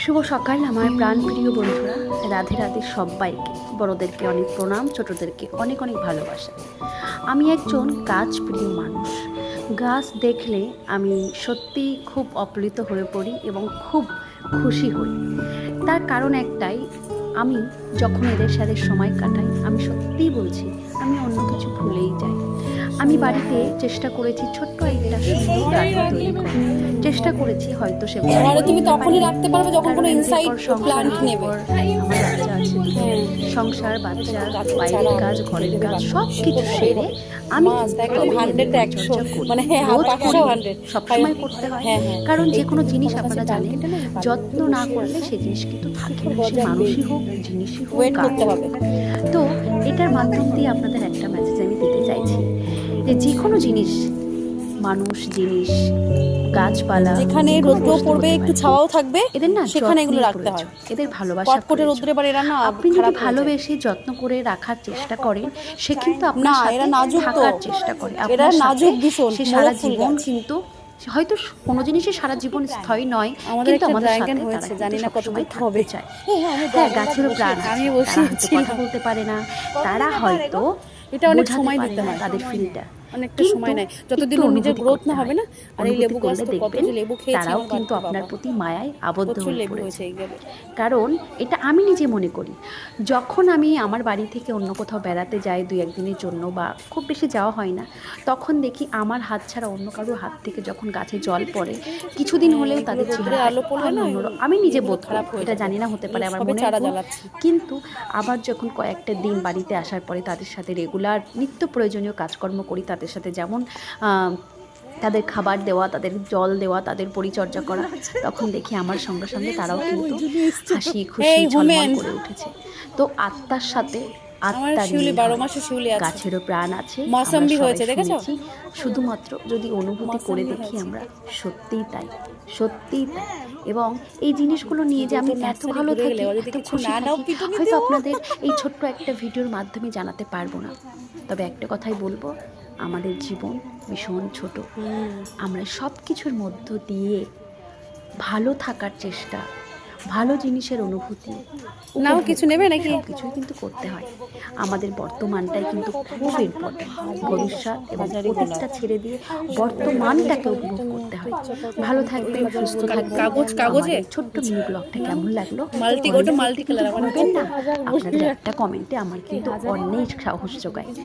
শুভ সকাল আমার প্রাণপ্রিয় বন্ধুরা, রাধে রাধে সবাইকে। বড়োদেরকে অনেক প্রণাম, ছোটোদেরকে অনেক অনেক ভালোবাসা। আমি একজন গাছপ্রিয় মানুষ। গাছ দেখলে আমি সত্যি খুব অপ্লুত হয়ে পড়ি এবং খুব খুশি হই। তার কারণ একটাই, আমি যখন এদের সাথে সময় কাটাই আমি সত্যিই বলছি আমি অন্য কিছু ভুলেই যাই। আমি বাড়িতে চেষ্টা করেছি ছোট্ট একটা সুন্দর গার্ডেন তৈরি করার। চেষ্টা করেছি, হয়তো সে তুমি তখনই রাখতে পারবে যখন কোনো ইনসাইড প্ল্যান্ট নেবে। আমার বাচ্চা আছে, সংসার, বাচ্চা, বাইরের কাজ, ঘরের কাজ সব কিছু সেরে আমি সবসময় করতে হয়। কারণ যে কোনো জিনিস আপনারা জানেন, যত্ন না করলে সেই জিনিস কিন্তু থাকে না, সে মানুষই হোক, জিনিসই হোক, করতে হবে। তো এটার মাধ্যম দিয়ে আপনাদের একটা মেসেজ আমি দিতে চাইছি যে কোনো জিনিস, মানুষ, জিনিস, গাছপালা, যেখানে রৌদ্র পড়বে, একটু ছাওয়াও থাকবে, এদের না সেখানে এগুলো রাখতে হয়। এদের ভালোবাসা কটকটে রৌদ্রে পড়ে এরা না, আপনি যদি ভালোবেসে যত্ন করে রাখার চেষ্টা করেন, সে কিন্তু আপনার সাথে থাকার চেষ্টা করে। এরা নাজুক ভীষণ, সে সারা জীবন কিন্তু হয়তো কোনো জিনিসই সারা জীবন স্থায়ী নয়, কিন্তু আমাদের সাথে হয়েছে, জানি না কত সময় হবে চায়। হ্যাঁ, গাছেরও প্রাণ আছে, আমি কথা বলতে পারে না, তারা হয়তো এটা অনেক সময় দিতে হয়, তাদের ফিলটা অনেকটা সময় নেয়, যতদিন নিজের গ্রোথ না হবে না। আর এই লেবু গাছ তো কত যে লেবু খেয়েছি, তারাও কিন্তু আপনার প্রতি মায়ায় আবদ্ধ হয়ে পড়েছে। এইভাবে কারণ এটা আমি নিজে মনে করি, যখন আমি আমার বাড়ি থেকে অন্য কোথাও বেড়াতে যাই 2-1 দিনের জন্য, বা খুব বেশি যাওয়া হয় না, তখন দেখি আমার হাত ছাড়া অন্য কারোর হাত থেকে যখন গাছে জল পড়ে, কিছুদিন হলেও তাদের চেহারা আলো পড়লে না, আমি নিজে বোধ খারাপ, এটা জানি না, হতে পারে আমার মনে হয়। কিন্তু আবার যখন কয়েকটা দিন বাড়িতে আসার পরে তাদের সাথে রেগুলার নিত্য প্রয়োজনীয় কাজকর্ম করি, তাদের সাথে যেমন তাদের খাবার দেওয়া, তাদের জল দেওয়া, তাদের পরিচর্যা করা, তখন দেখি আমার সঙ্গে সঙ্গে তারাও কিন্তু হাসি খুশি ঝলমল করে উঠেছে। তো আত্মার সাথে গাছেরও প্রাণ আছে, মৌসম্বি হয়েছে, দেখেছো? শুধুমাত্র যদি অনুভূতি করে দেখি আমরা, সত্যিই তাই, সত্যিই তাই। এবং এই জিনিসগুলো নিয়ে যে আমি এত ভালো থাকি, এত খুশি থাকি, হয়তো আপনাদের এই ছোট্ট একটা ভিডিওর মাধ্যমে জানাতে পারবো না। তবে একটা কথাই বলবো, আমাদের জীবন ভীষণ ছোট। আমরা সব কিছুর মধ্য দিয়ে ভালো থাকার চেষ্টা, ভালো জিনিসের অনুভূতি, নাও কিছু নেবে নাকি, কিছুই কিন্তু করতে হয়। আমাদের বর্তমানটাই কিন্তু খুব ইম্পর্টেন্ট। ভবিষ্যৎ এবং অতীতটা ছেড়ে দিয়ে বর্তমানটাকে উপভোগ করতে হয়। ভালো থাকবেন, সুস্থ থাকবেন। কাগজে ছোট্ট মিনি ব্লগটা কেমন লাগলো মাল্টি কালার ভুলবেন না। আপনাদের একটা কমেন্টে আমার কিন্তু অনেক সাহস যোগায়।